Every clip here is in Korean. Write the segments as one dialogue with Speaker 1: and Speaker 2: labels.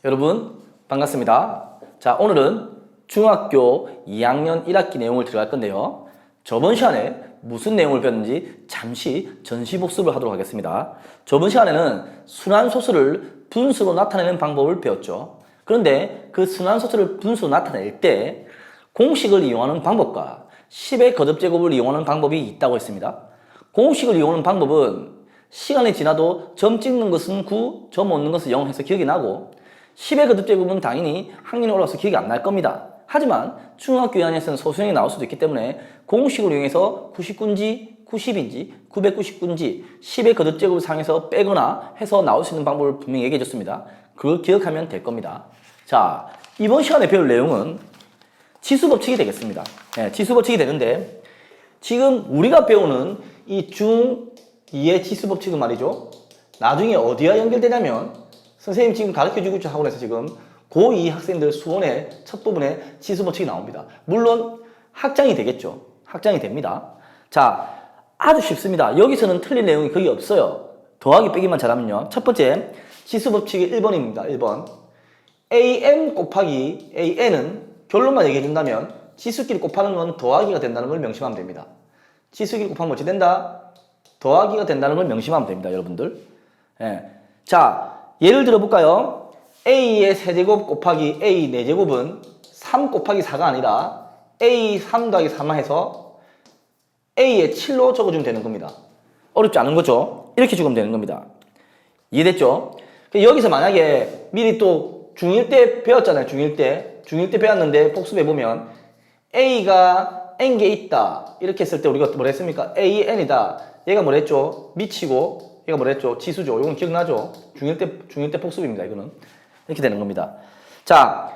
Speaker 1: 여러분 반갑습니다. 자, 오늘은 중학교 2학년 1학기 내용을 들어갈 건데요. 저번 시간에 무슨 내용을 배웠는지 잠시 전시복습을 하도록 하겠습니다. 저번 시간에는 순환소수를 분수로 나타내는 방법을 배웠죠. 그런데 그 순환소수를 분수로 나타낼 때 공식을 이용하는 방법과 10의 거듭제곱을 이용하는 방법이 있다고 했습니다. 공식을 이용하는 방법은 시간이 지나도 점 찍는 것은 9, 점 없는 것은 0 해서 기억이 나고 10의 거듭제곱은 당연히 학년이 올라가서 기억이 안 날 겁니다. 하지만 중학교 2학년에서는 소수형이 나올 수도 있기 때문에 공식을 이용해서 99인지 90인지 999인지 10의 거듭제곱을 사용해서 빼거나 해서 나올 수 있는 방법을 분명히 얘기해 줬습니다. 그걸 기억하면 될 겁니다. 자, 이번 시간에 배울 내용은 치수법칙이 되겠습니다. 네, 치수법칙이 되는데 지금 우리가 배우는 이 중2의 치수법칙은 말이죠. 나중에 어디와 연결되냐면 선생님 지금 가르쳐주고 있는 학원에서 지금 고2 학생들 수원의 첫 부분에 치수법칙이 나옵니다. 물론 학장이 되겠죠. 학장이 됩니다. 자, 아주 쉽습니다. 여기서는 틀린 내용이 거의 없어요. 더하기 빼기만 잘하면요. 첫 번째 치수법칙이 1번입니다. 1번 am 곱하기 an은 결론만 얘기해 준다면 치수끼리 곱하는 건 더하기가 된다는 걸 명심하면 됩니다. 치수끼리 곱하면 어찌 된다? 더하기가 된다는 걸 명심하면 됩니다. 여러분들. 예. 자, 예를 들어 볼까요? a의 세제곱 곱하기 a 4제곱은 3 곱하기 4가 아니라 a 3 더하기 4만 해서 a의 7로 적어주면 되는 겁니다. 어렵지 않은 거죠? 이렇게 적으면 되는 겁니다. 이해됐죠? 여기서 만약에 미리 또 중1 때 배웠잖아요. 중1 때 배웠는데 복습해보면 a가 n개 있다 이렇게 했을 때 우리가 뭐라 했습니까? a n이다. 얘가 뭐랬죠? 미치고 얘가 뭐랬죠? 지수죠. 이건 기억나죠? 중1 때 복습입니다. 이거는 이렇게 되는 겁니다. 자,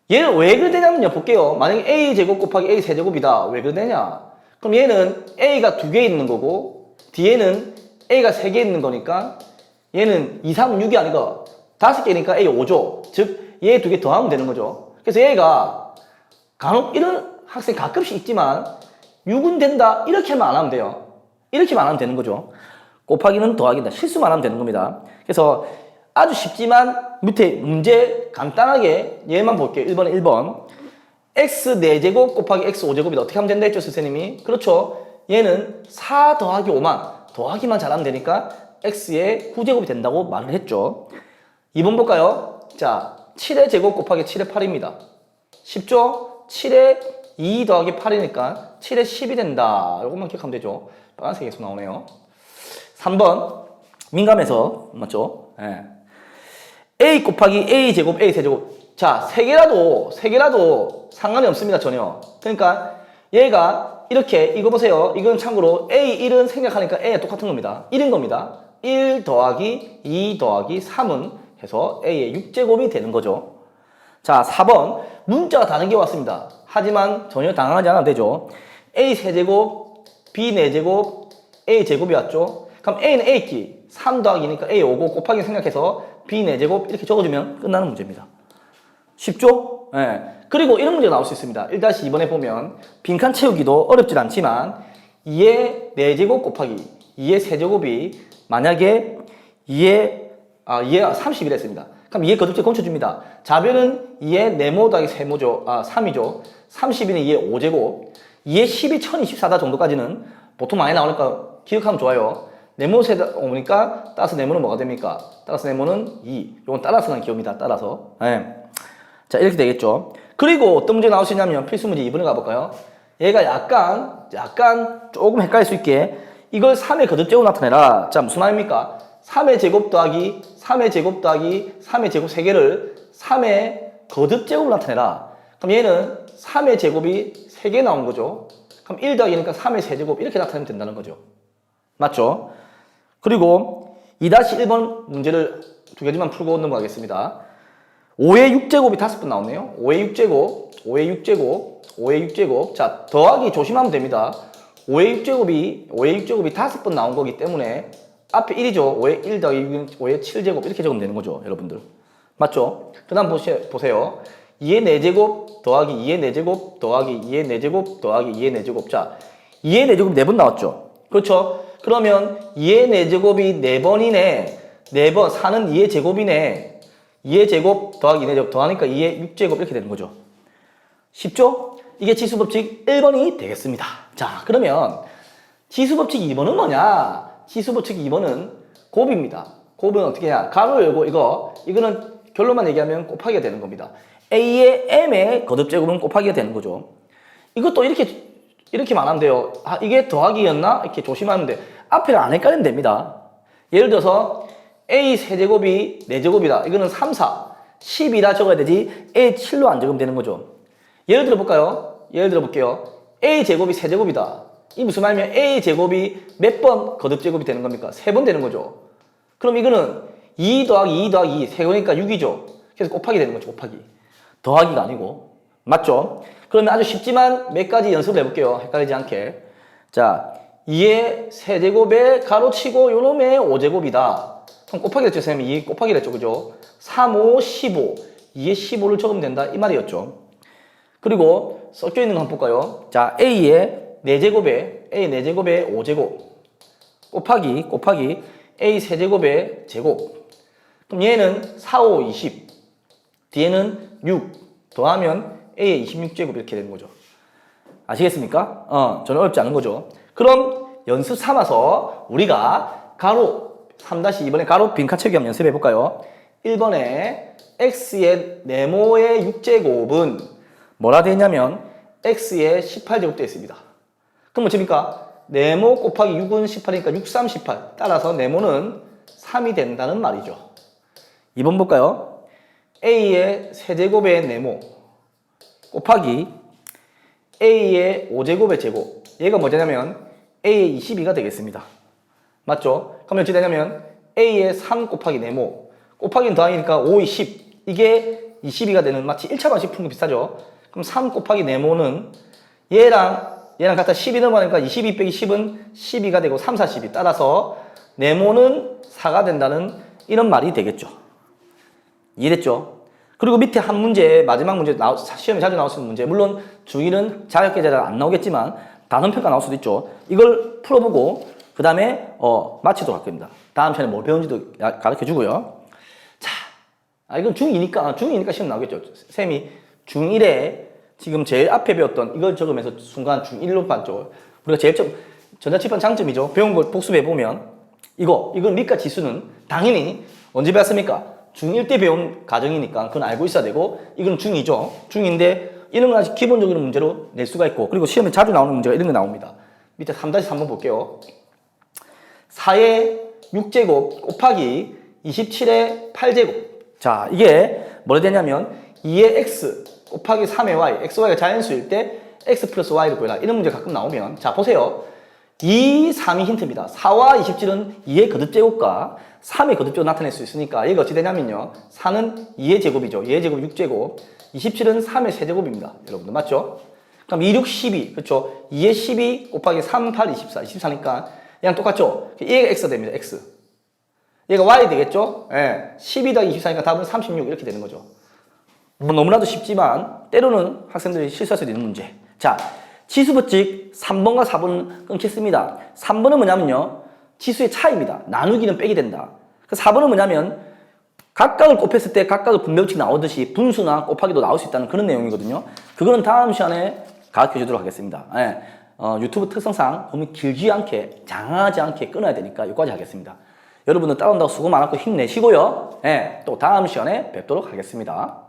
Speaker 1: 얘는 왜 그래 되냐면요. 볼게요. 만약에 a제곱 곱하기 a 세제곱이다. 왜 그래 되냐? 그럼 얘는 a가 2개 있는 거고 뒤에는 a가 3개 있는 거니까 얘는 2, 3, 6이 아니고 5개니까 a 5죠. 즉 얘 2개 더하면 되는 거죠. 그래서 얘가 간혹 이런 학생 가끔씩 있지만 6은 된다 이렇게만 안 하면 돼요. 이렇게만 안 하면 되는 거죠. 곱하기는 더하기다. 실수만 하면 되는 겁니다. 그래서 아주 쉽지만 밑에 문제 간단하게 얘만 볼게요. 1번에 1번 x 4제곱 곱하기 x 5제곱이다. 어떻게 하면 된다 했죠 선생님이? 그렇죠. 얘는 4 더하기 5만 더하기만 잘하면 되니까 x의 9제곱이 된다고 말을 했죠. 2번 볼까요? 자, 7의 제곱 곱하기 7의 8입니다. 쉽죠? 7의 2 더하기 8이니까 7의 10이 된다. 이것만 기억하면 되죠. 빨간색이 계속 나오네요. 3번 민감해서 맞죠? 네. a 곱하기 a 제곱 a 세제곱. 자, 세 개라도 상관이 없습니다. 전혀. 그러니까 얘가 이렇게 이거 보세요. 이건 참고로 a1은 생략하니까 a가 똑같은 겁니다. 1인 겁니다. 1 더하기 2 더하기 3은 해서 a의 6제곱이 되는 거죠. 자, 4번 문자가 다른 게 왔습니다. 하지만 전혀 당황하지 않아도 되죠. a 세제곱 b 4제곱 a 제곱이 왔죠. 그럼 a는 a끼 3 더하기니까 a 5고 곱하기 생각해서 b 4제곱 이렇게 적어주면 끝나는 문제입니다. 쉽죠? 네. 그리고 이런 문제가 나올 수 있습니다. 1-2번에 보면 빈칸 채우기도 어렵진 않지만 2의 4제곱 곱하기 2의 세제곱이 만약에 2의 30이라 했습니다. 그럼 2의 거듭제 건쳐줍니다. 자변은 2의 네모 더하기 세모죠. 3이죠. 30이는 2의 5제곱 2의 10이 1024다 정도까지는 보통 많이 나오니까 기억하면 좋아요. 네모 세다 오니까 따라서 네모는 뭐가 됩니까? 따라서 네모는 2. 이건 따라서는 기호입니다. 따라서. 네. 자, 이렇게 되겠죠. 그리고 어떤 문제 나올 수 있냐면 필수 문제 2번에 가볼까요? 얘가 약간 조금 헷갈릴 수 있게 이걸 3의 거듭제곱 나타내라. 자, 무슨 말입니까? 3의 제곱 더하기 3의 제곱 더하기 3의 제곱 3개를 3의 거듭제곱을 나타내라. 그럼 얘는 3의 제곱이 3개 나온 거죠. 그럼 1 더하기니까 3의 세제곱 이렇게 나타내면 된다는 거죠. 맞죠? 그리고 2-1번 문제를 2가지만 풀고 넘어가겠습니다. 5의 6제곱이 5번 나오네요. 5의 6제곱. 자, 더하기 조심하면 됩니다. 5의 6제곱이 5번 나온 거기 때문에 앞에 1이죠. 5의 1 더하기 5의 7제곱 이렇게 적으면 되는 거죠. 여러분들. 맞죠? 그 다음 보세요. 2의 4제곱 더하기 2의 4제곱 더하기 2의 4제곱 더하기 2의 4제곱. 자, 2의 4제곱 4번 나왔죠. 그렇죠? 그러면 2의 4제곱이 4번이네. 4번, 4는 2의 제곱이네. 2의 제곱 더하기 2의 제곱 더하니까 2의 6제곱 이렇게 되는 거죠. 쉽죠? 이게 지수법칙 1번이 되겠습니다. 자, 그러면 지수법칙 2번은 뭐냐? 지수법칙 2번은 곱입니다. 곱은 어떻게 해야? 가로 열고 이거는 결론만 얘기하면 곱하기가 되는 겁니다. A의 M의 거듭제곱은 곱하기가 되는 거죠. 이것도 이렇게 말하면 돼요. 아, 이게 더하기였나? 이렇게 조심하면 돼. 앞에를 안 헷갈리면 됩니다. 예를 들어서 A 세제곱이 4제곱이다. 이거는 3, 4, 10이라 적어야 되지 A 7로 안 적으면 되는 거죠. 예를 들어 볼까요? 예를 들어 볼게요. A 제곱이 세제곱이다. 이 무슨 말이면 A 제곱이 몇 번 거듭제곱이 되는 겁니까? 3번 되는 거죠. 그럼 이거는 2 더하기 2 더하기 2, 3거니까 6이죠. 그래서 곱하기 되는 거죠. 곱하기. 더하기가 아니고. 맞죠? 그러면 아주 쉽지만 몇 가지 연습을 해볼게요. 헷갈리지 않게. 자, 2의 세제곱에 가로치고 요놈의 5제곱이다. 그럼 곱하기 됐죠, 선생님이. 2 곱하기 됐죠, 그죠? 3, 5, 15. 2의 15를 적으면 된다. 이 말이었죠. 그리고 섞여 있는 거 한번 볼까요? 자, A의 4제곱에, A 4제곱에 5제곱. 곱하기 A 세제곱의 제곱. 그럼 얘는 4, 5, 20. 뒤에는 6. 더하면 A의 26제곱 이렇게 되는 거죠. 아시겠습니까? 전혀 어렵지 않은 거죠. 그럼 연습 삼아서 우리가 가로 3-2번에 가로 빈칸 채우기 한번 연습해 볼까요? 1번에 x의 네모의 6제곱은 뭐라 되어 있냐면 x의 18제곱 되어 있습니다. 그럼 뭐집니까? 네모 곱하기 6은 18이니까 6, 3, 18. 따라서 네모는 3이 된다는 말이죠. 2번 볼까요? a의 세제곱의 네모 곱하기 a의 5제곱의 제곱. 얘가 뭐냐면 a의 22가 되겠습니다. 맞죠? 그러면 어떻게 되냐면 a의 3 곱하기 네모 곱하기는 더하기니까 5, 20. 이게 22가 되는 마치 1차 방식 푼 거 비슷하죠? 그럼 3 곱하기 네모는 얘랑 갖다 12 넘어가니까 22 빼기 10은 12가 되고 3, 4, 12. 따라서 네모는 4가 된다는 이런 말이 되겠죠. 이해됐죠? 그리고 밑에 한 문제, 마지막 문제, 시험에 자주 나올 수 있는 문제. 물론 중1은 자격계좌가 안 나오겠지만 단원평가 나올 수도 있죠. 이걸 풀어보고 그 다음에 마치도록 할 겁니다. 다음 시간에 뭘 배운지도 가르쳐주고요. 자, 이건 중2니까 시험 나오겠죠. 쌤이 중1에 지금 제일 앞에 배웠던 이걸 적으면서 순간 중1로 봤죠. 우리가 제일 전자칠판 장점이죠. 배운 걸 복습해보면 이건 밑과 지수는 당연히 언제 배웠습니까? 중1 때 배운 과정이니까 그건 알고 있어야 되고 이건 중2죠. 중2인데 이런 건 아직 기본적인 문제로 낼 수가 있고 그리고 시험에 자주 나오는 문제가 이런 게 나옵니다. 밑에 3-3번 볼게요. 4의 6제곱 곱하기 27의 8제곱. 자, 이게 뭐라 되냐면 2의 x 곱하기 3의 y, x, y가 자연수일 때 x 플러스 y를 구해라. 이런 문제 가끔 나오면 자, 보세요. 2, 3이 힌트입니다. 4와 27은 2의 거듭제곱과 3의 거듭제곱 나타낼 수 있으니까 얘가 어찌 되냐면요. 4는 2의 제곱이죠. 2의 제곱 6제곱. 27은 3의 세제곱입니다. 여러분들 맞죠? 그럼 2, 6, 12. 그렇죠? 2의 12 곱하기 3, 8, 24. 24니까 얘랑 똑같죠? 얘가 x가 됩니다. x. 얘가 y 되겠죠? 예. 12 더하기 24니까 답은 36 이렇게 되는 거죠. 뭐 너무나도 쉽지만 때로는 학생들이 실수할 수도 있는 문제. 자, 지수법칙 3번과 4번은 끊겠습니다. 3번은 뭐냐면요. 지수의 차이입니다. 나누기는 빼기 된다. 4번은 뭐냐면 각각을 곱했을 때 각각의 분배법칙 나오듯이 분수나 곱하기도 나올 수 있다는 그런 내용이거든요. 그거는 다음 시간에 가르쳐 주도록 하겠습니다. 예. 유튜브 특성상 너무 길지 않게 장하지 않게 끊어야 되니까 여기까지 하겠습니다. 여러분들 따라온다고 수고 많았고 힘내시고요. 예. 또 다음 시간에 뵙도록 하겠습니다.